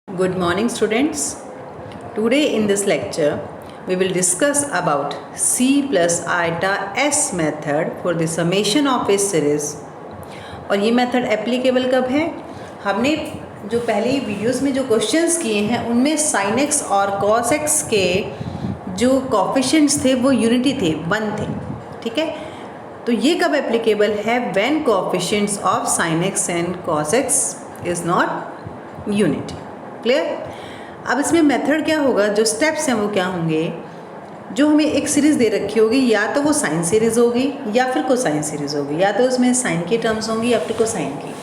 Good morning students. Today in this lecture we will discuss about C plus iota S method for the summation of a series. और ये method applicable कब है? हमने जो पहले videos में जो क्वेश्चंस किए हैं उनमें sin x और cos x के जो कोफिशिएंट्स थे वो यूनिटी थे, 1 थे, ठीक है। तो ये कब एप्लीकेबल है? When coefficients of sin x and cos x is not unity. Clear? अब इसमें मेथड क्या होगा, जो स्टेप्स हैं वो क्या होंगे? जो हमें एक सीरीज़ दे रखी होगी, या तो वो साइन सीरीज़ होगी या फिर कोसाइन सीरीज़ होगी, या तो उसमें साइन की टर्म्स होंगी या फिर कोसाइन की।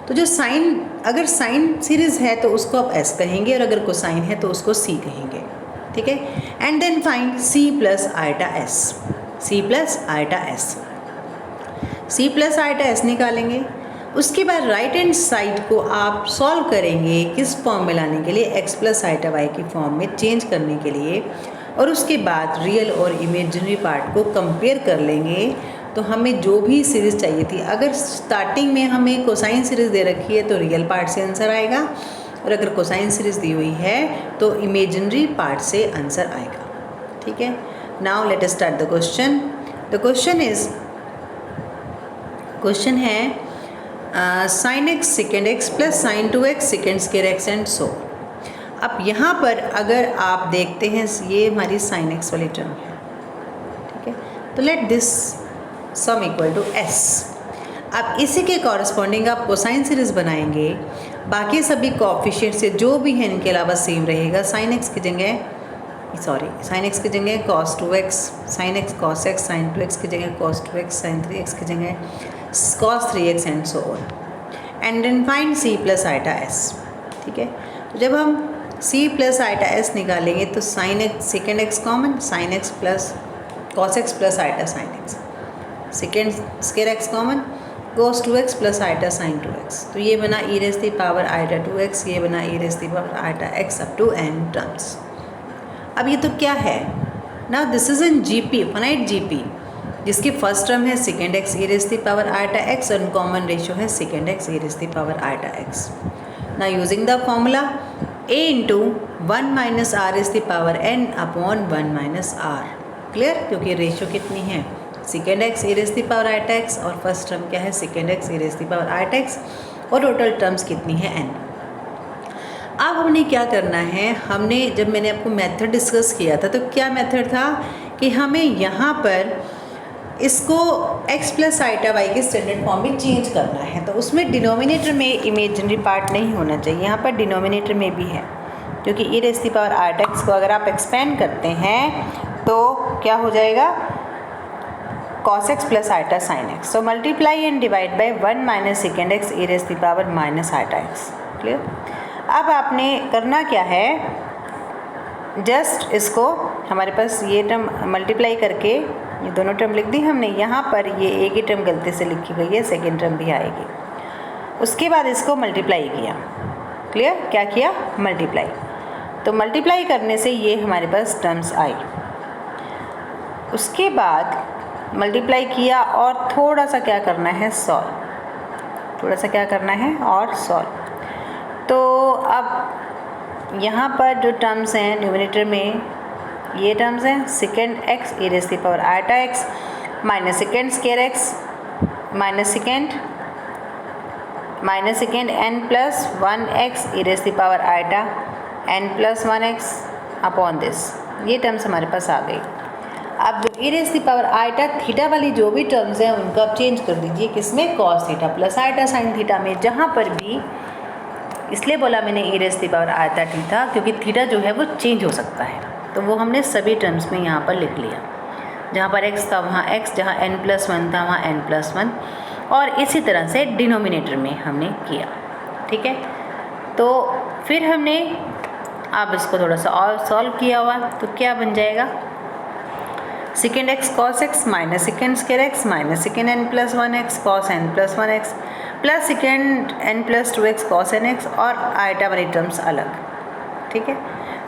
तो जो साइन, अगर साइन सीरीज़ है तो उसको आप एस कहेंगे, और अगर कोसाइन है तो उसको सी कहेंगे, ठीक है। And then find C plus iota S. C plus iota S, C plus iota S निकालेंगे। उसके बाद राइट हैंड साइड को आप सॉल्व करेंगे किस फॉर्म में लाने के लिए? एक्स प्लस आइटा वाई की फॉर्म में चेंज करने के लिए। और उसके बाद रियल और इमेजिनरी पार्ट को कंपेयर कर लेंगे। तो हमें जो भी सीरीज़ चाहिए थी, अगर स्टार्टिंग में हमें कोसाइन सीरीज़ दे रखी है तो रियल पार्ट से आंसर आएगा, और अगर कोसाइन सीरीज़ दी हुई है तो इमेजिनरी पार्ट से आंसर आएगा, ठीक है। Now let us start the question. The question है sin x second x plus sign 2x second square x and so. अब यहाँ पर अगर आप देखते हैं, ये हमारी sin x वाली टर्म है, ठीक है। तो let this sum equal to s। अब इसी के कॉरस्पॉन्डिंग आप कोसाइन सीरीज़ बनाएंगे। बाकी सभी कोएफिशिएंट से जो भी है इनके अलावा सेम रहेगा। sin x की जगह cos 2x, sin x cos x, sin 2x की जगह cos 2x, sin 3x की जगह cos 3x and so on. And then find c plus iota s, ठीक है। तो जब हम c प्लस आइटा s निकालेंगे तो sin x second x common, sin x plus cos x plus iota sin x, second square x common, cos 2x plus iota sin 2x। तो ये बना e raise the power iota 2x, ये बना e raise the power iota x up to n terms. अब ये तो क्या है ना, this is an GP, finite GP, जिसकी फर्स्ट टर्म है second x E raise the power iota x, और कॉमन रेशियो है second x E raise the power iota x. ना using the formula a into 1 minus r raise the power n upon 1 minus r. Clear? क्योंकि ratio कितनी है, second x E raise the power iota x, और first term क्या है, second x E raise the power iota x, और total terms कितनी है n। अब हमने क्या करना है, हमने जब मैंने आपको मेथड डिस्कस किया था तो क्या मेथड था कि हमें यहाँ पर इसको x प्लस आइटा वाई के स्टैंडर्ड फॉर्म में चेंज करना है। तो उसमें डिनोमिनेटर में इमेजिनरी पार्ट नहीं होना चाहिए, यहाँ पर डिनोमिनेटर में भी है, क्योंकि e raise the power iota X को अगर आप एक्सपेंड करते हैं तो क्या हो जाएगा, cos x plus iota sine X. So multiply and divide by 1 minus second x E raise the power minus iota X. Clear? अब आपने करना क्या है, जस्ट इसको हमारे पास ये टर्म मल्टीप्लाई करके ये दोनों टर्म लिख दी हमने। यहाँ पर ये एक ही टर्म गलती से लिखी गई है, सेकेंड टर्म भी आएगी। उसके बाद इसको मल्टीप्लाई किया। क्लियर? क्या किया? मल्टीप्लाई। तो मल्टीप्लाई करने से ये हमारे पास टर्म्स आई। उसके बाद मल्टीप्लाई किया और थोड़ा सा क्या करना है, सॉल्व। थोड़ा सा क्या करना है और सॉल्व। तो अब यहाँ पर जो टर्म्स हैं न्यूमरेटर में, ये टर्म्स हैं second x E raise the power iota X minus second square X minus second N plus 1 X E raise the power iota N plus 1 X upon this. ये टर्म्स हमारे पास आ गई। अब जो E raise the power iota theta वाली जो भी टर्म्स हैं उनको आप चेंज कर दीजिए, किसमें, cos theta plus iota sine theta में। जहाँ पर भी, इसलिए बोला मैंने E raise the power iota theta, क्योंकि थीटा जो है वो चेंज हो सकता है। तो वो हमने सभी टर्म्स में यहाँ पर लिख लिया। जहाँ पर x था वहाँ x, जहाँ n प्लस 1 था वहाँ n प्लस 1, और इसी तरह से डिनोमिनेटर में हमने किया, ठीक है। तो फिर हमने अब इसको थोड़ा सा और सॉल्व किया हुआ, तो क्या बन जाएगा, second x cos x minus second square X minus second n plus 1 x cos n plus 1 x plus second n plus 2 x cos n x, और आइटा वाली टर्म्स अलग, ठीक है।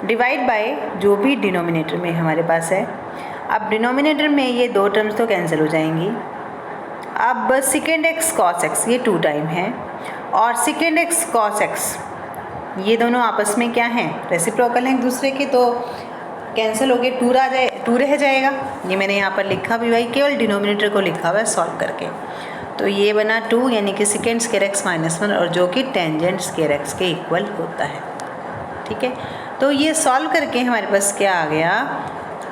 डिवाइड बाय जो भी डिनोमिनेटर में हमारे पास है। अब डिनोमिनेटर में ये दो टर्म्स तो कैंसिल हो जाएंगी। अब सेकेंड एक्स कॉस एक्स ये 2 टाइम है, और सेकेंड एक्स कॉस एक्स ये दोनों आपस में क्या हैं, रेसिप्रोकल हैं एक दूसरे के, तो कैंसिल हो गए, 2 रह जाएगा। ये मैंने यहाँ पर लिखा भी भाई, केवल डिनोमिनेटर को लिखा हुआ है सॉल्व करके। तो ये बना 2 यानी कि सेकेंड स्क्वायर एक्स माइनस 1 और जो कि टेंजेंट स्क्वायर एक्स के इक्वल होता है। ठीक है, तो ये सॉल्व करके हमारे पास क्या आ गया,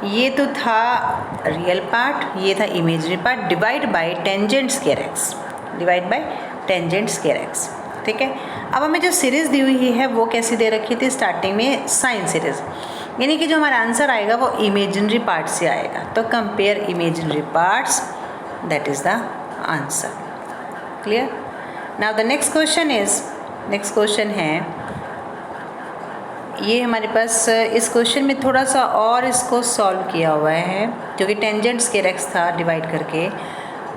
ये तो था रियल पार्ट, ये था imagery part, divide by tangent square x, divide by tangent square x. ठीक है, अब हमें जो सीरीज़ दी हुई है वो कैसी दे रखी थी, स्टार्टिंग में साइन सीरीज़, यानी कि जो हमारा आंसर आएगा वो इमेजिनरी पार्ट से आएगा। तो compare imaginary parts, that is the answer. Clear. Now the next question is, next question है ये हमारे पास, इस क्वेश्चन में थोड़ा सा और इसको सॉल्व किया हुआ है, क्योंकि टेंजेंट स्क्वायर एक्स था डिवाइड करके,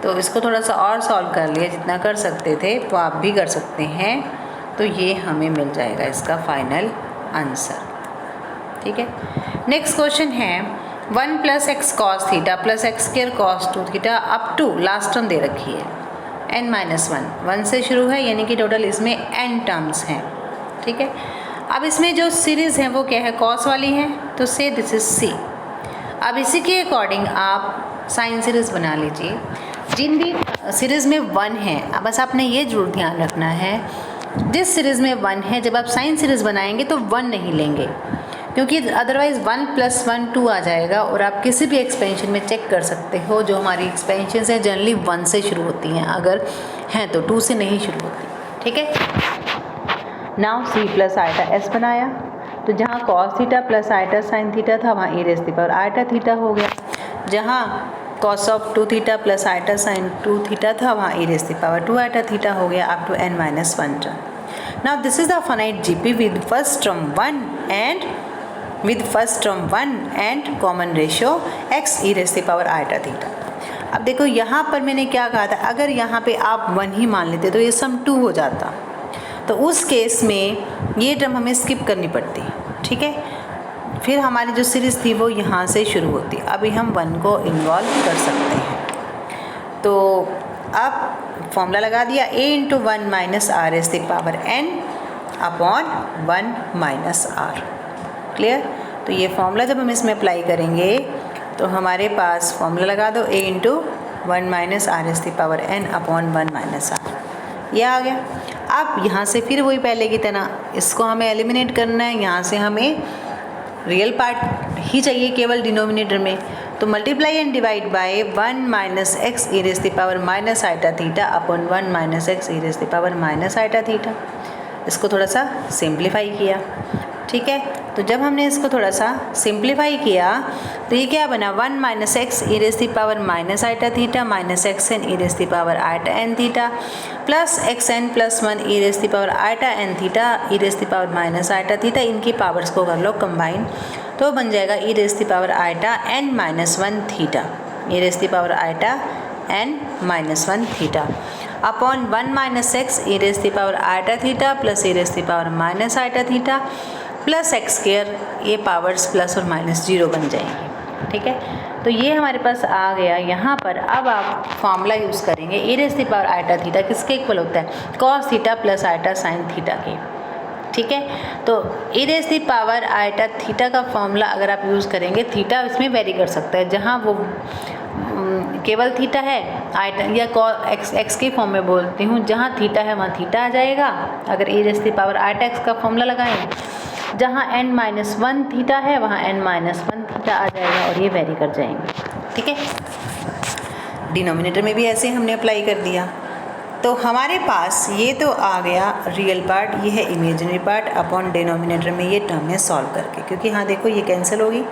तो इसको थोड़ा सा और सॉल्व कर लिया, जितना कर सकते थे वो आप भी कर सकते हैं। तो ये हमें मिल जाएगा इसका फाइनल आंसर। ठीक है, नेक्स्ट क्वेश्चन है 1 + x cos theta + x² cos 2 theta up to last term दे रखी है n-1 से शुरू है, यानी कि टोटल इसमें n टर्म्स हैं। ठीक है, अब इसमें जो सीरीज़ है वो क्या है, कॉस वाली है, तो से दिस इज सी। अब इसी के अकॉर्डिंग आप साइन सीरीज़ बना लीजिए। जिन भी सीरीज़ में 1 है, अब बस आपने ये जरूर ध्यान रखना है, जिस सीरीज़ में 1 है जब आप साइन सीरीज़ बनाएंगे तो 1 नहीं लेंगे, क्योंकि अदरवाइज़ 1 + 1 2 आ जाएगा। और आप किसी भी एक्सपेंशन में चेक कर सकते हो, जो हमारी एक्सपेंशन है जनरली 1 से शुरू होती हैं, अगर हैं तो 2 से नहीं शुरू होती। ठीक है, नाउ c + i बनाया, तो जहाँ cos theta + i sin theta था वहाँ e⁻i थीटा हो गया। जहाँ cos of 2 theta + i sin 2 theta था वहाँ e⁻2i थीटा हो गया up to n-1 term. Now this is the finite GP with first term 1 and common ratio x e⁻i theta. अब देखो यहाँ पर मैंने क्या कहा था, अगर यहाँ पे आप 1 ही मान लेते तो ये सम 2 हो जाता, तो उस केस में ये टर्म हमें स्किप करनी पड़ती। ठीक है, फिर हमारी जो सीरीज़ थी वो यहाँ से शुरू होती। अभी हम 1 को इन्वॉल्व कर सकते हैं। तो अब फॉर्मूला लगा दिया, a × 1 - r⁻n upon 1 - r। Clear. तो ये फॉर्मूला जब हम इसमें अप्लाई करेंगे तो हमारे पास फॉर्मूला लगा दो, a × 1 - r⁻n अपॉन 1 - r, ये आ गया। अब यहाँ से फिर वही पहले की तरह इसको हमें एलिमिनेट करना है, यहाँ से हमें रियल पार्ट ही चाहिए केवल डिनोमिनेटर में, तो multiply and divide by 1 - x e⁻i theta upon 1 - x e⁻i theta. इसको थोड़ा सा सिंप्लीफाई किया। ठीक है, तो जब हमने इसको थोड़ा सा सिंप्लीफाई किया तो ये क्या बना, 1 - x e⁻i theta minus xn e⁻i theta plus xn + 1 e⁻i theta e⁻i theta. इनकी पावर्स को कर लो कंबाइन, तो बन जाएगा e⁻n-1 theta, e⁻n-1 theta upon 1 - x e⁻i theta plus e⁻i theta plus x², ये पावर्स प्लस और माइनस 0 बन जाएंगे। ठीक है, तो ये हमारे पास आ गया। यहाँ पर अब आप फॉर्मूला यूज़ करेंगे, e⁻i थीटा किसके इक्वल होता है, cos theta plus i sin theta के। ठीक है, तो e⁻i थीटा का फॉर्मूला अगर आप यूज़ करेंगे, थीटा इसमें वेरी कर सकता है, जहाँ वो केवल थीटा है या एक्स के फॉर्म में बोलती हूँ, जहाँ थीटा है वहाँ थीटा आ जाएगा अगर e⁻i का फॉर्मूला लगाएं, जहाँ n-1 थीटा है वहाँ n-1 थीटा आ जाएगा और ये वेरी कर जाएंगे। ठीक है, डिनोमिनेटर में भी ऐसे हमने अप्लाई कर दिया। तो हमारे पास ये तो आ गया रियल पार्ट, ये है इमेजिनरी पार्ट अपॉन डिनोमिनेटर में ये टर्म है सॉल्व करके, क्योंकि हाँ देखो ये कैंसिल होगी,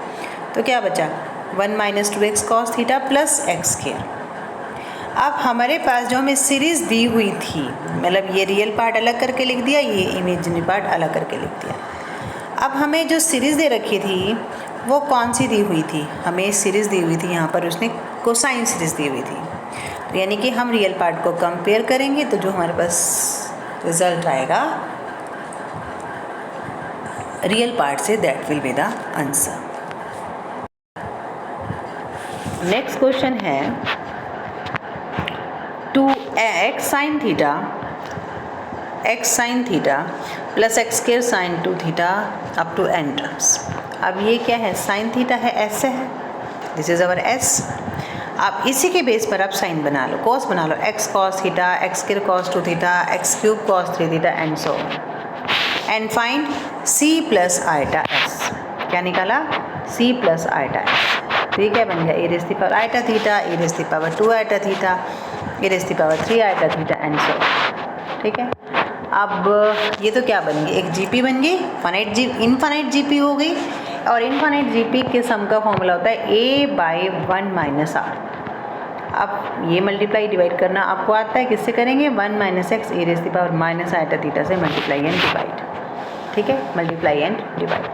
तो क्या बचा 1 - 2x cos theta plus x²। अब हमारे पास जो हमें सीरीज़ दी हुई थी, मतलब ये रियल पार्ट अलग करके लिख दिया, ये इमेजिनरी पार्ट अलग करके लिख दिया। अब हमें जो सीरीज़ दे रखी थी वो कौन सी दी हुई थी, हमें सीरीज़ दी हुई थी यहाँ पर उसने कोसाइन सीरीज़ दी हुई थी, तो यानी कि हम रियल पार्ट को कंपेयर करेंगे तो जो हमारे पास रिज़ल्ट आएगा रियल पार्ट से, that will be the answer. Next question है 2x sin theta plus x square sine 2 theta up to n terms. अब ये क्या है, साइन थीटा है, एस से है, दिस इज़ अवर एस। आप इसी के बेस पर आप साइन बना लो, कॉस बना लो, x cos theta, x square cos 2 theta, x cube cos 3 theta and so and find c plus iota S. क्या निकाला, c प्लस आइटा एस। तो ये क्या बन गया, a raise the power iota theta, a raise the power 2 iota theta, a raise the power 3 iota theta and so. ठीक है, अब ये तो क्या बन गई, एक जीपी बन गई, इनफाइनाइट जीपी हो गई। और इनफाइनाइट जीपी के सम का फॉर्मूला होता है a/1 माइनस आर। अब ये मल्टीप्लाई डिवाइड करना आपको आता है, किससे करेंगे, 1 minus X A raise the power minus iota theta से मल्टीप्लाई एंड डिवाइड। ठीक है, मल्टीप्लाई एंड डिवाइड।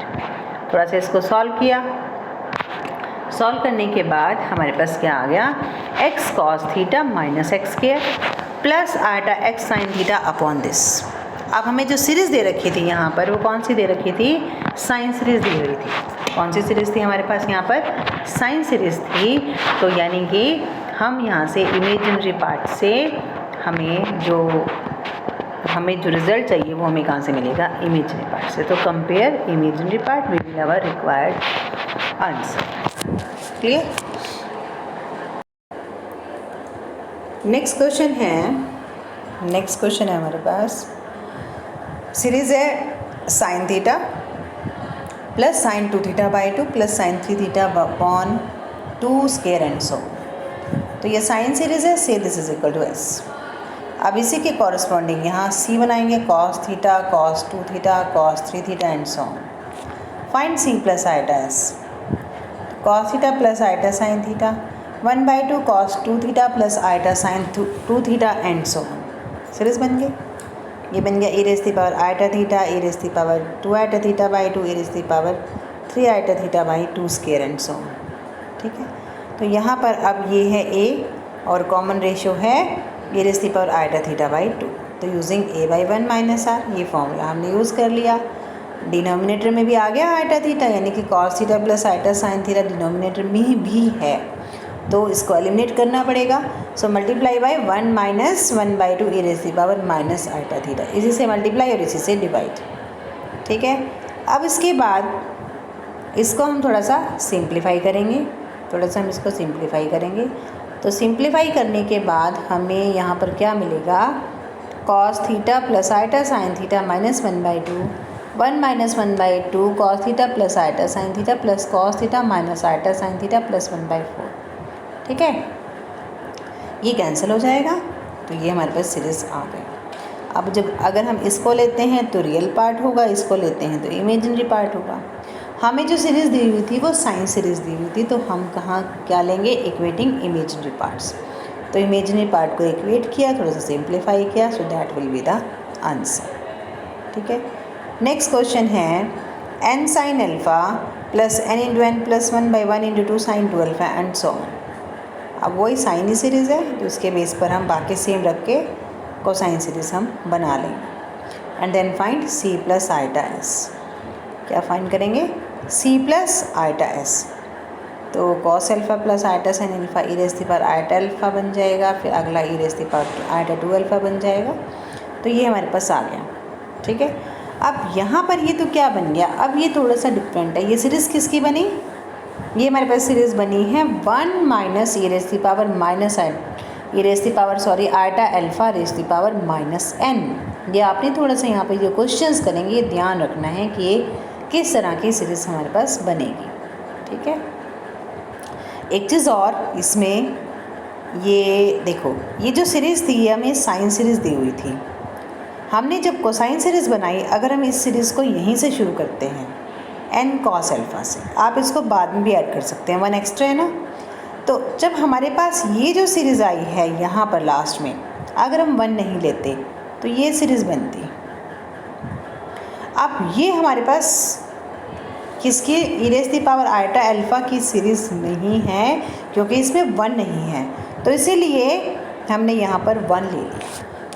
थोड़ा सा इसको सॉल्व किया, सॉल्व करने के बाद हमारे पास क्या आ गया, X cos theta minus X square plus iota X sine theta upon this. अब हमें जो सीरीज़ दे रखी थी यहाँ पर, वो कौन सी दे रखी थी, साइन सीरीज़ दी हुई थी। कौन सी सीरीज़ थी हमारे पास यहाँ पर, साइन सीरीज़ थी। तो यानी कि हम यहाँ से इमेजिनरी पार्ट से हमें जो रिज़ल्ट चाहिए वो हमें कहाँ से मिलेगा, इमेजिनरी पार्ट से। तो compare imaginary part, we will have a required answer. Clear. Next question है हमारे पास, सीरीज़ है sine theta plus sine 2 theta by 2 plus sine 3 theta upon 2 square and so. तो ये साइन सीरीज़ है, say this is equal to S. अब इसी के कॉरस्पॉन्डिंग यहाँ सी बनाएंगे, cos theta, cos 2 theta, cos 3 theta and so. Find C plus iota S. Cos theta plus iota sine theta, 1/2 cos 2 theta plus iota sine 2 theta and so. Series बन गई। ये बन गया a raise the power iota theta, a raise the power 2 iota theta by 2, a raise the power 3 iota theta by 2 square and so. ठीक है, तो यहाँ पर अब ये है ए और कॉमन रेशियो है a raise the power iota theta by 2। तो यूजिंग a/1 माइनस आर, ये फॉर्मूला हमने यूज़ कर लिया। डिनोमिनेटर में भी आ गया आइटा थीटा, यानी कि cos theta plus iota sine theta denominator में भी है, तो इसको एलिमिनेट करना पड़ेगा। So multiply by 1 minus 1/2 A raise the power minus iota theta, इसी से मल्टीप्लाई और इसी से डिवाइड। ठीक है, अब इसके बाद इसको हम थोड़ा सा सिंप्लीफाई करेंगे, तो सिंप्लीफाई करने के बाद हमें यहाँ पर क्या मिलेगा, cos theta plus iota sine theta minus 1/2, 1 minus 1/2 cos theta plus iota sine theta plus cos theta minus iota sine theta plus 1/4। ठीक है, ये कैंसिल हो जाएगा, तो ये हमारे पास सीरीज़ आ गई। अब जब अगर हम इसको लेते हैं तो रियल पार्ट होगा, इसको लेते हैं तो इमेजिनरी पार्ट होगा। हमें जो सीरीज़ दी हुई थी वो साइन सीरीज़ दी हुई थी, तो हम कहाँ क्या लेंगे, इक्वेटिंग इमेजिनरी पार्ट्स। तो इमेजिनरी पार्ट को इक्वेट किया, थोड़ा सा सिंप्लीफाई किया, so that will be the answer. ठीक है, नेक्स्ट क्वेश्चन है n sine alpha plus n into N plus 1/1 into 2 sine 2 alpha and so on. अब वही साइन ही सीरीज़ है, तो इसके बेस पर हम बाकी सेम रख के कोसाइन सीरीज़ हम बना लेंगे। And then find c plus iota S. क्या फाइंड करेंगे, c प्लस आइटा एस। तो cos alpha plus iota sine alpha E raise the power iota alpha बन जाएगा, फिर अगला E raise the power iota 2 alpha बन जाएगा। तो ये हमारे पास आ गया। ठीक है, अब यहाँ पर ये तो क्या बन गया, अब ये थोड़ा सा डिफरेंट है। ये सीरीज़ किसकी बनी, ये हमारे पास सीरीज़ बनी है 1 minus E raise the power minus iota alpha raise the power minus n। ये आपने थोड़ा सा यहाँ पर जो क्वेश्चंस करेंगे ये ध्यान रखना है कि ये किस तरह की सीरीज़ हमारे पास बनेगी। ठीक है, एक चीज़ और इसमें, ये देखो, ये जो सीरीज़ थी ये हमें साइन सीरीज़ दी हुई थी। हमने जब कोसाइन सीरीज़ बनाई, अगर हम इस सीरीज़ को यहीं से शुरू करते हैं n cos अल्फ़ा से, आप इसको बाद में भी ऐड कर सकते हैं, 1 एक्स्ट्रा है ना। तो जब हमारे पास ये जो सीरीज़ आई है यहाँ पर लास्ट में, अगर हम 1 नहीं लेते तो ये सीरीज़ बनती। अब ये हमारे पास किसकी, E raise the power iota alpha की सीरीज़ नहीं है, क्योंकि इसमें 1 नहीं है, तो इसीलिए हमने यहाँ पर 1 ले लिया।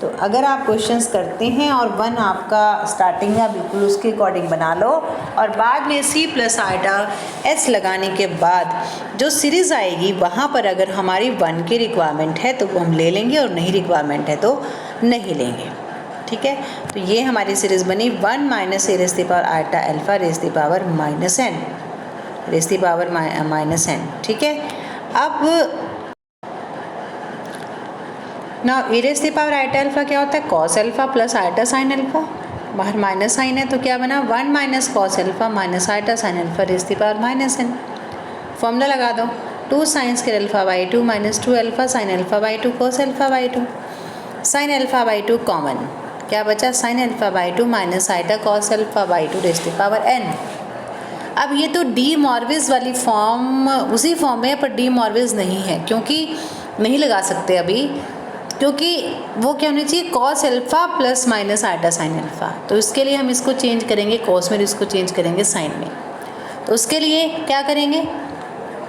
तो अगर आप क्वेश्चंस करते हैं और 1 आपका स्टार्टिंग में, बिल्कुल उसके अकॉर्डिंग बना लो, और बाद में c प्लस आइटा s लगाने के बाद जो सीरीज़ आएगी वहाँ पर अगर हमारी 1 की रिक्वायरमेंट है तो वो हम ले लेंगे, और नहीं रिक्वायरमेंट है तो नहीं लेंगे। ठीक है। तो ये हमारी सीरीज़ बनी 1 minus a raise the power iota alpha raise the power minus n, raise the power minus n, ठीक है। अब ना a raise the power iota alpha क्या होता है, cos alpha plus iota sine alpha, बाहर माइनस साइन है तो क्या बना 1 minus cos alpha minus iota sine alpha raise the power minus n. Formula लगा दो, 2 sine square alpha by 2 minus 2 alpha sine alpha by 2 cos alpha by 2, sine alpha by 2 common, क्या बचा sine alpha by 2 minus iota cos alpha by 2 raise the power N. अब ये तो D मॉर्विस वाली form उसी form में है, पर डी मॉर्विस नहीं है क्योंकि नहीं लगा सकते अभी, क्योंकि वो क्या होनी चाहिए cos alpha plus minus iota sine alpha. तो इसके लिए हम इसको चेंज करेंगे कॉस में, इसको चेंज करेंगे साइन में। तो उसके लिए क्या करेंगे,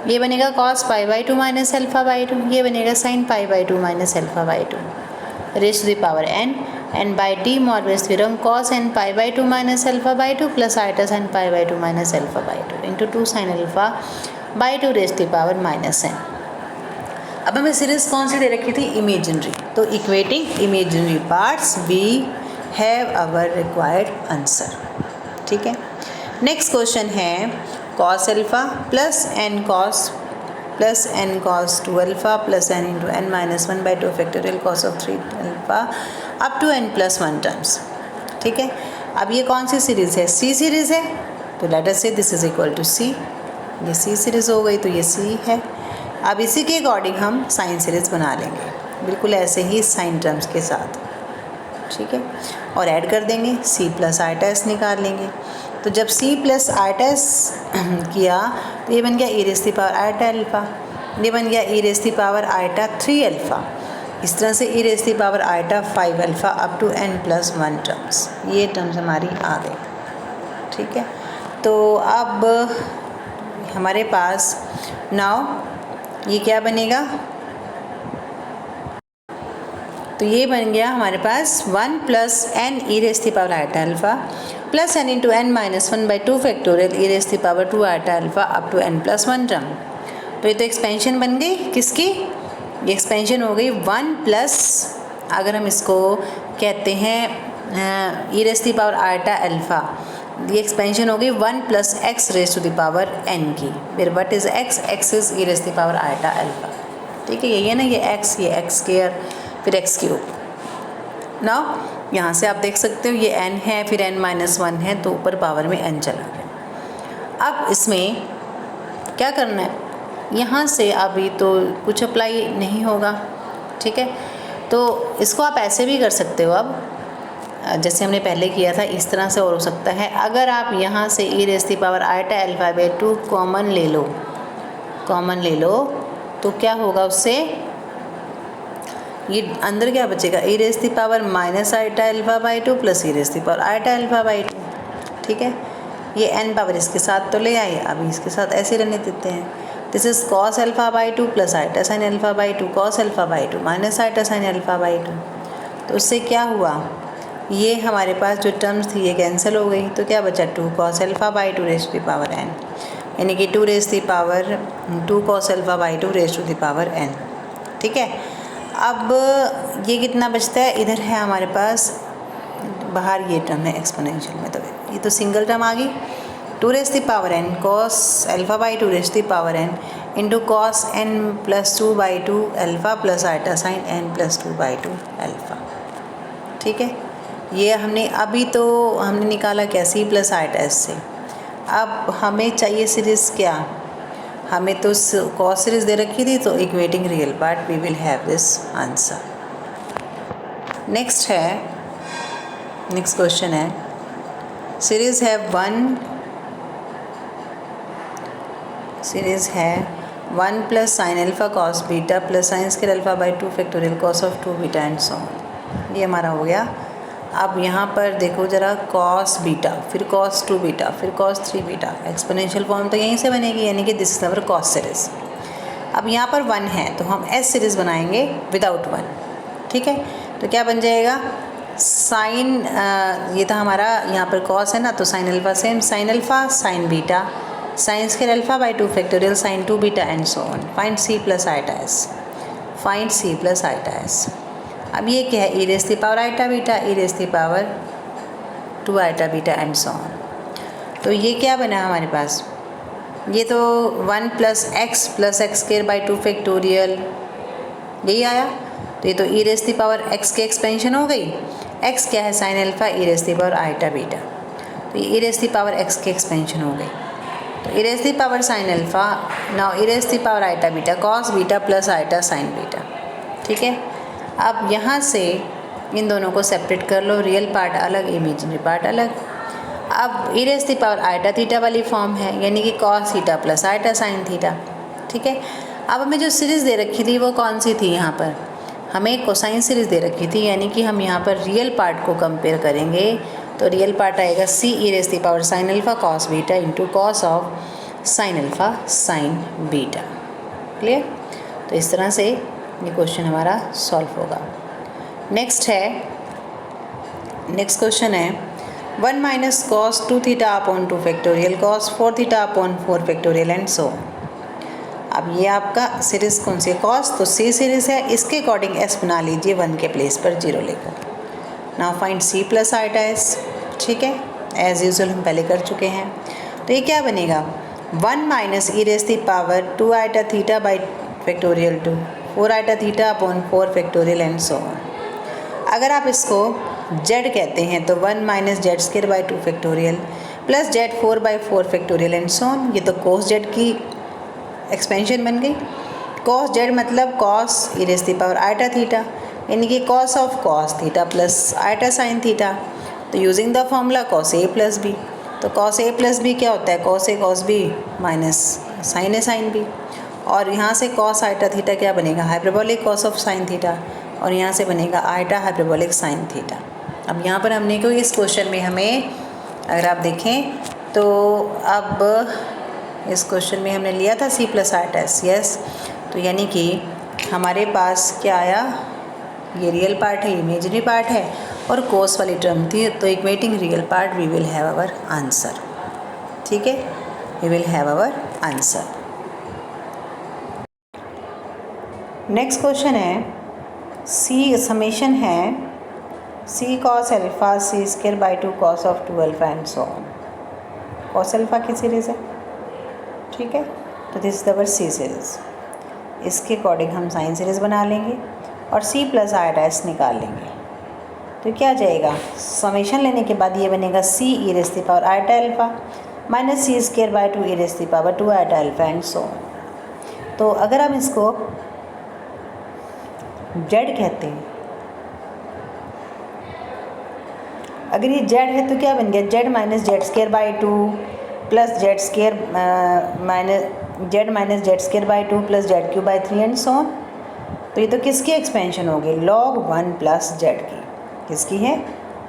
ये बनेगा cos pi by 2 minus alpha by 2, ये बनेगा sine pi by 2 minus alpha by 2 raise to the power n, and by de Moivre's theorem cos n pi by 2 minus alpha by 2 plus iota sine pi by 2 minus alpha by 2 into 2 sine alpha by 2 raise to power minus n. अब हमें series कौन सी दे रखी थी, imaginary, तो equating imaginary parts we have our required answer, ठीक है। Next question है cos alpha plus N cos 2 alpha plus N into N minus 1 by 2 factorial cos of 3 alpha up to N plus 1 terms, ठीक है। अब ये कौन सी series है, सी series है, तो लेट अस से दिस इज इक्वल टू सी, ये सी सीरीज़ हो गई तो ये सी है। अब इसी के अकॉर्डिंग हम साइन सीरीज़ बना लेंगे, बिल्कुल ऐसे ही साइन टर्म्स के साथ, ठीक है, और ऐड कर देंगे सी प्लस आइटा एस निकाल लेंगे। तो जब सी प्लस आइटा एस किया तो ये बन गया e raise the power iota alpha, ये बन गया e raise the power iota 3 alpha, इस तरह से e raise the power iota 5 alpha up to N plus 1 terms, ये टर्म्स हमारी आ गई, ठीक है। तो अब हमारे पास नाउ ये क्या बनेगा, तो ये बन गया हमारे पास 1 plus n e raise the power iota alpha plus N into N minus 1 by 2 factorial e raise the power 2 iota alpha up to N plus 1 term. तो ये तो एक्सपेंशन बन गई किसकी, ये एक्सपेंशन हो गई 1 प्लस, अगर हम इसको कहते हैं e raise the power iota alpha, ये एक्सपेंशन हो गई 1 plus x raise to the power n की, फिर what is x, x is e raise the power iota alpha, ठीक है, यही है ना, ये एक्स स्क्वायर फिर एक्स क्यूब। नाउ यहाँ से आप देख सकते हो ये n है फिर n माइनस 1 है, तो ऊपर पावर में n चला गया। अब इसमें क्या करना है, यहाँ से अभी तो कुछ अप्लाई नहीं होगा, ठीक है, तो इसको आप ऐसे भी कर सकते हो, अब जैसे हमने पहले किया था इस तरह से और हो सकता है। अगर आप यहाँ से e raise the power iota alpha by 2 common ले लो तो क्या होगा उससे, ये अंदर क्या बचेगा, e raise the power minus iota alpha by 2 plus e raise the power iota alpha by 2, ठीक है। ये एन पावर इसके साथ तो ले आए, अभी इसके साथ ऐसे रहने देते हैं, this is cos alpha by 2 plus iota sine alpha by 2 cos alpha by 2 minus iota sine alpha by 2। तो उससे क्या हुआ, ये हमारे पास जो टर्म्स थी ये कैंसिल हो गई, तो क्या बचा 2 cos alpha by 2 raise to the power n, यानी कि 2 raise the power 2 cos alpha by 2 raise to the power n, ठीक है। अब ये कितना बचता है, इधर है हमारे पास बाहर ये टर्म है एक्सपोनेंशियल में, तो ये तो सिंगल टर्म आ गई, 2 raise the power n cos alpha by 2 raise the power n into cos n plus 2 by 2 alpha plus iota sine n plus 2 by 2 alpha, ठीक है। ये हमने अभी तो हमने निकाला क्या, सी प्लस आइटा एस से। अब हमें चाहिए सीरीज़ क्या, हमें तो कॉस सीरीज़ दे रखी थी, तो equating real part we will have this answer. Next question है सीरीज़ है 1 plus sine alpha cos beta plus sine square alpha by 2 factorial cos of 2 beta and so on, ये हमारा हो गया। अब यहाँ पर देखो ज़रा, कॉस बीटा फिर कॉस 2 बीटा फिर कॉस 3 बीटा, एक्सपोनेंशियल फॉर्म तो यहीं से बनेगी, यानी कि this is our cos series. अब यहाँ पर 1 है तो हम एस सीरीज़ बनाएंगे विदाउट 1, ठीक है। तो क्या बन जाएगा, साइन ये था हमारा यहाँ पर कॉस है ना, तो sine alpha same, sine alpha sine beta sine square alpha by 2 factorial sine 2 beta and so on, find C plus iota S, अब ये क्या है, e raise the power iota beta, e raise the power 2 iota beta and so on. तो ये क्या बना हमारे पास, ये तो 1 + x स्क्वायर बाई 2 फैक्टोरियल यही आया। तो ये तो e raise the power x की एक्सपेंशन हो गई। x क्या है, sine alpha E raise the power iota beta, तो ये e raise the power x की एक्सपेंशन हो गई। तो e raise the power sine alpha, now e raise the power iota beta cos beta plus iota sine beta. ठीक है, अब यहाँ से इन दोनों को सेपरेट कर लो, रियल पार्ट अलग, इमेजिनरी पार्ट अलग। अब e raise the power iota theta वाली फॉर्म है, यानी कि cos theta plus iota sine theta. ठीक है, अब हमें जो सीरीज़ दे रखी थी वो कौन सी थी, यहाँ पर हमें कोसाइन सीरीज़ दे रखी थी, यानी कि हम यहाँ पर रियल पार्ट को कंपेयर करेंगे। तो रियल पार्ट आएगा c e raise the power sine alpha cos beta into cos of sine alpha sine beta. Clear? तो इस तरह से ये क्वेश्चन हमारा सॉल्व होगा। नेक्स्ट क्वेश्चन है 1 minus cos 2 theta upon 2 factorial cos 4 theta upon 4 factorial and so. अब ये आपका सीरीज़ कौन सी है, कॉस, तो सी सीरीज़ है, इसके अकॉर्डिंग एस बना लीजिए 1 के प्लेस पर 0 लेकर। Now find C plus iota S. ठीक है, एज यूजुअल हम पहले कर चुके हैं। तो ये क्या बनेगा, 1 minus E raise the power 2 iota theta by factorial 2 4 iota theta upon 4 factorial and so on. अगर आप इसको z कहते हैं तो 1 minus z square by 2 factorial plus z 4 by 4 factorial and so on. ये तो कोस z की expansion बन गई। कॉस z मतलब cos e raise the power iota theta, यानी कि cos of cos theta plus iota sine theta. तो using the formula cos a plus b, तो कॉस ए प्लस बी क्या होता है, cos a cos b minus sine a sine b. और यहाँ से कॉस आइटा थीटा क्या बनेगा, hyperbolic cos of sine theta, और यहाँ से बनेगा आइटा हाइपरबोलिक साइन थीटा। अब यहाँ पर हमने क्यों, इस क्वेश्चन में हमें अगर आप देखें तो अब इस क्वेश्चन में हमने लिया था c plus iota S, yes. तो यानी कि हमारे पास क्या आया, ये रियल पार्ट है, इमेजिनरी पार्ट है, और कोस वाली टर्म थी, तो equating real part we will have our answer. ठीक है, we will have our answer. Next question है सी समेशन है c cos alpha c square by 2 cos of 2 alpha and so on. Cos alpha की series है, ठीक है, तो this is our C series. इसके अकॉर्डिंग हम साइन सीरीज़ बना लेंगे और सी प्लस आइटा एस निकाल लेंगे। तो क्या जाएगा, समेशन लेने के बाद ये बनेगा c e raise the power iota alpha minus c square by 2 e raise the power 2 iota alpha and so on. तो अगर हम इसको जेड कहते हैं, अगर ये जेड है तो क्या बन गया, Z minus z square by 2 plus Z square minus z square by 2 plus Z Q by 3 and so on. तो ये तो किसकी एक्सपेंशन होगी, log 1 प्लस जेड की। किसकी है,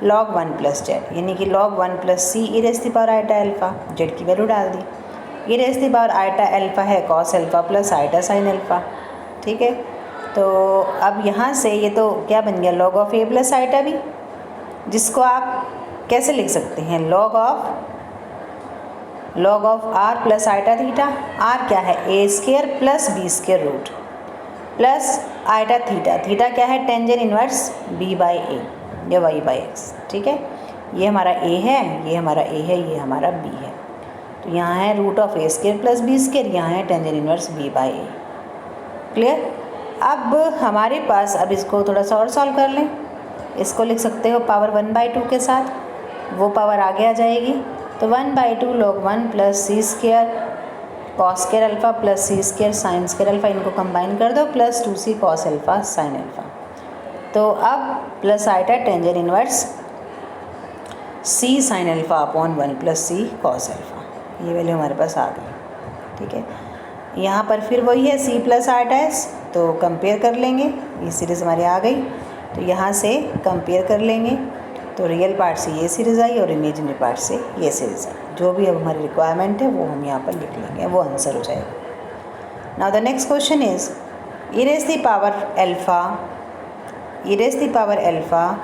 log 1 प्लस जेड, यानी कि log 1 plus c e raise the power iota alpha, z की वैल्यू डाल दी। E raise the power iota alpha है cos alpha plus iota sine alpha. ठीक है, तो अब यहाँ से ये तो क्या बन गया, log of a plus iota b, जिसको आप कैसे लिख सकते हैं, log of r plus iota theta. R क्या है, a square plus b square root plus iota theta. Theta क्या है, tangent inverse b by a या वाई बाई एक्स। ठीक है, ये हमारा ए है, ये हमारा ए है, ये हमारा बी है। तो यहाँ है root of a square plus b square, यहाँ है tangent inverse b by a. Clear? अब हमारे पास, अब इसको थोड़ा सा और सॉल्व कर लें। इसको लिख सकते हो पावर 1/2 के साथ, वो पावर आगे आ जाएगी। तो 1/2 log 1 plus c square cos square alpha plus c square sine square alpha, इनको कंबाइन कर दो, plus 2c cos alpha sine alpha. तो अब plus iota tangent inverse c sine alpha upon 1 plus c cos alpha, ये value हमारे पास आ गई। ठीक है, यहाँ पर फिर वही है c प्लस आइटा एस, तो कंपेयर कर लेंगे, ये सीरीज़ हमारी आ गई। तो यहाँ से कंपेयर कर लेंगे, तो रियल पार्ट से ये सीरीज़ आई और इमेजिनरी पार्ट से ये सीरीज़ आई। जो भी अब हमारी रिक्वायरमेंट है वो हम यहाँ पर लिख लेंगे, वो आंसर हो जाएगा। Now the next question is E raise the power alpha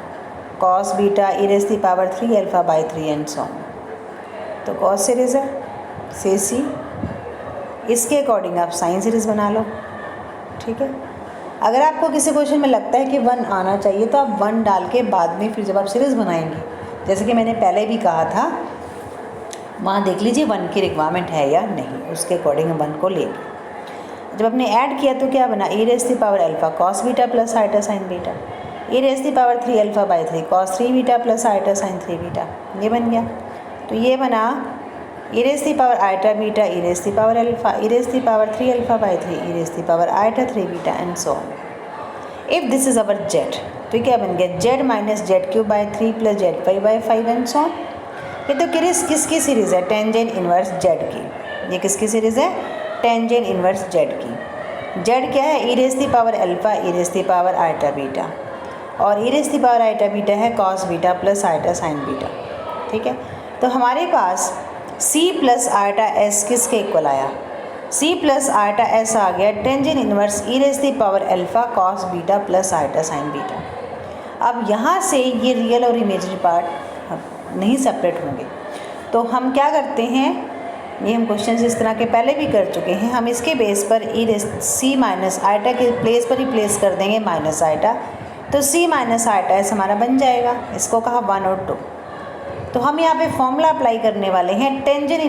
cos beta e raise the power 3 alpha by 3 and so on. तो कॉस सीरीज़ है, सी इसके अकॉर्डिंग आप साइन सीरीज़ बना लो। ठीक है, अगर आपको किसी क्वेश्चन में लगता है कि 1 आना चाहिए तो आप 1 डाल के बाद में फिर जब आप सीरीज़ बनाएंगे, जैसे कि मैंने पहले भी कहा था, वहाँ देख लीजिए 1 की रिक्वायरमेंट है या नहीं, उसके अकॉर्डिंग हम 1 को लेंगे। जब आपने ऐड किया तो क्या बना, e raise the power alpha cos beta plus iota sine beta, e raise the power 3 alpha by 3 cos 3 beta plus iota sine 3 beta, ये बन गया। तो ये बना e raise the power iota beta e raise the power alpha, e raise the power 3 alpha by 3 e raise the power iota 3 beta and so on. If this is our Z, तो क्या बन गया, Z minus Z cube by 3 plus Z five by 5 and so on. ये तो किसकी series है, tangent inverse z की। ये किसकी सीरीज़ है, टेंजेंट इनवर्स जेड की। जेड क्या है, e raise the power alpha e raise the power iota beta, और e raise the power iota beta है cos beta plus iota sine beta. ठीक है, तो हमारे पास c प्लस आइटा s किसके इक्वल आया, c प्लस आइटा s आ गया tangent inverse e raise the power alpha cos beta plus iota sine beta. अब यहाँ से ये रियल और इमेजिनरी पार्ट नहीं सेपरेट होंगे, तो हम क्या करते हैं, ये हम क्वेश्चन इस तरह के पहले भी कर चुके हैं। हम इसके बेस पर c माइनस आइटा के प्लेस पर ही प्लेस कर देंगे माइनस आइटा, तो c माइनस आइटा s हमारा बन जाएगा। इसको कहा 1 और 2। तो हम यहाँ पे फॉर्मूला अप्लाई करने वाले हैं tangent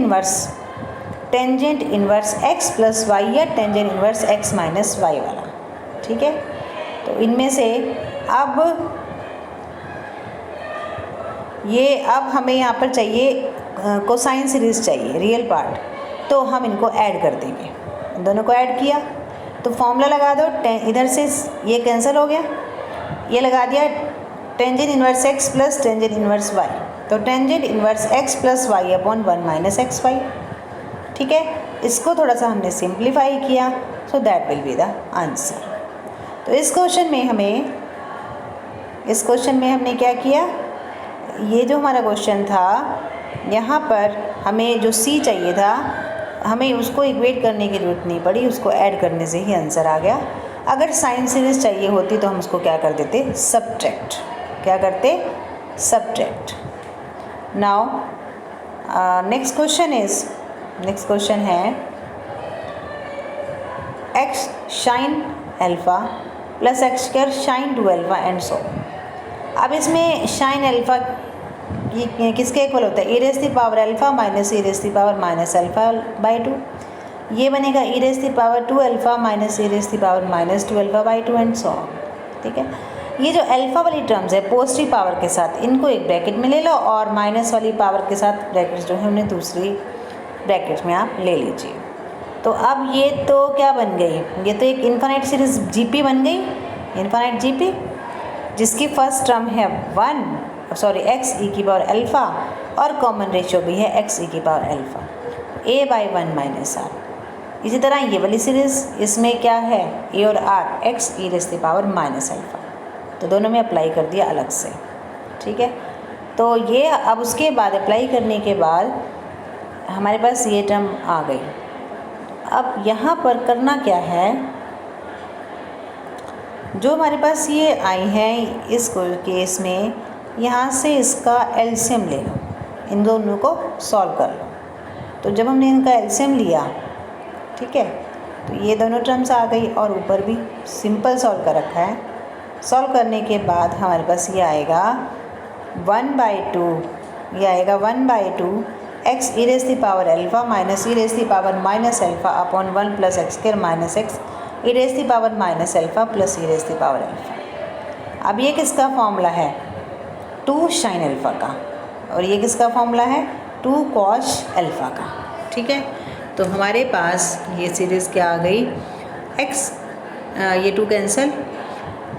inverse x plus y या tangent inverse x minus y वाला। ठीक है, तो इनमें से अब हमें यहाँ पर चाहिए कोसाइन सीरीज़ चाहिए रियल पार्ट, तो हम इनको ऐड कर देंगे। इन दोनों को ऐड किया तो फॉर्मूला लगा दो, इधर से ये कैंसिल हो गया, ये लगा दिया tangent inverse x plus tangent inverse y, तो tangent inverse x plus y upon 1 minus x y. ठीक है, इसको थोड़ा सा हमने सिंप्लीफाई किया, so that will be the answer. तो इस क्वेश्चन में हमने क्या किया, ये जो हमारा क्वेश्चन था, यहाँ पर हमें जो c चाहिए था, हमें उसको इक्वेट करने की ज़रूरत नहीं पड़ी, उसको ऐड करने से ही आंसर आ गया। अगर साइन सीरीज़ चाहिए होती तो हम उसको क्या कर देते, सब्ट्रैक्ट। क्या करते, सब्ट्रैक्ट। नाउ नेक्स्ट क्वेश्चन है x sinh alpha plus x square sinh 2 alpha and so. अब इसमें शाइन अल्फ़ा किसके इक्वल होता है, e raise the power alpha minus e raise the power minus alpha by 2। ये बनेगा e raise the power 2 alpha minus e raise the power minus 2 alpha by 2 and so on. ठीक है, ये जो alpha वाली terms है positive power के साथ, इनको एक ब्रैकेट में ले लो, और माइनस वाली पावर के साथ ब्रैकेट्स जो है उन्हें दूसरी ब्रैकेट में आप ले लीजिए। तो अब ये तो क्या बन गई, ये तो एक इन्फिनिट सीरीज़ जीपी बन गई, इन्फिनिट जीपी, जिसकी फर्स्ट टर्म है x e की पावर अल्फ़ा, और कॉमन रेशियो भी है x e की power alpha, a by 1 minus r। इसी तरह ये वाली सीरीज़, इसमें क्या है, a और r x e raise the power minus alpha, तो दोनों में अप्लाई कर दिया अलग से। ठीक है, तो ये अब उसके बाद अप्लाई करने के बाद हमारे पास ये टर्म आ गई। अब यहाँ पर करना क्या है, जो हमारे पास ये आई है इस केस में, यहाँ से इसका एलसीएम ले लो, इन दोनों को सॉल्व कर लो। तो जब हमने इनका एलसीएम लिया, ठीक है, तो ये दोनों टर्म्स आ गई, और ऊपर भी सिंपल सॉल्व कर रखा है। सॉल्व करने के बाद हमारे पास ये आएगा 1/2, ये आएगा 1/2 x e raise the power alpha minus e raise the power minus alpha upon 1 plus x square minus x e raise the power minus alpha plus e raise the power alpha. अब ये किसका formula है, 2 shine alpha का, और ये किसका formula है, 2 cos alpha का। ठीक है, तो हमारे पास ये सीरीज़ क्या आ गई, x ये 2 cancel,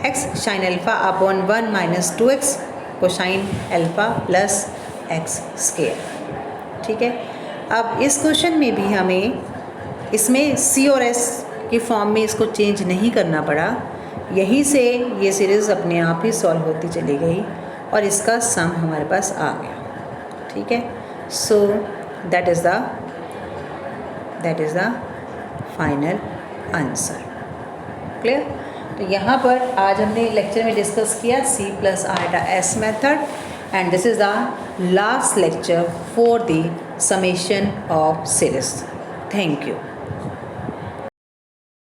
x sinh alpha upon 1 minus 2x cosine alpha plus x square. ठीक है, अब इस क्वेश्चन में भी हमें इसमें c और s की फॉर्म में इसको चेंज नहीं करना पड़ा, यहीं से ये सीरीज़ अपने आप ही सॉल्व होती चली गई और इसका सम हमारे पास आ गया। ठीक है, so that is the final answer. Clear. तो यहाँ पर आज हमने लेक्चर में डिस्कस किया C plus iota S method, and this is the last lecture for the summation of series. Thank you.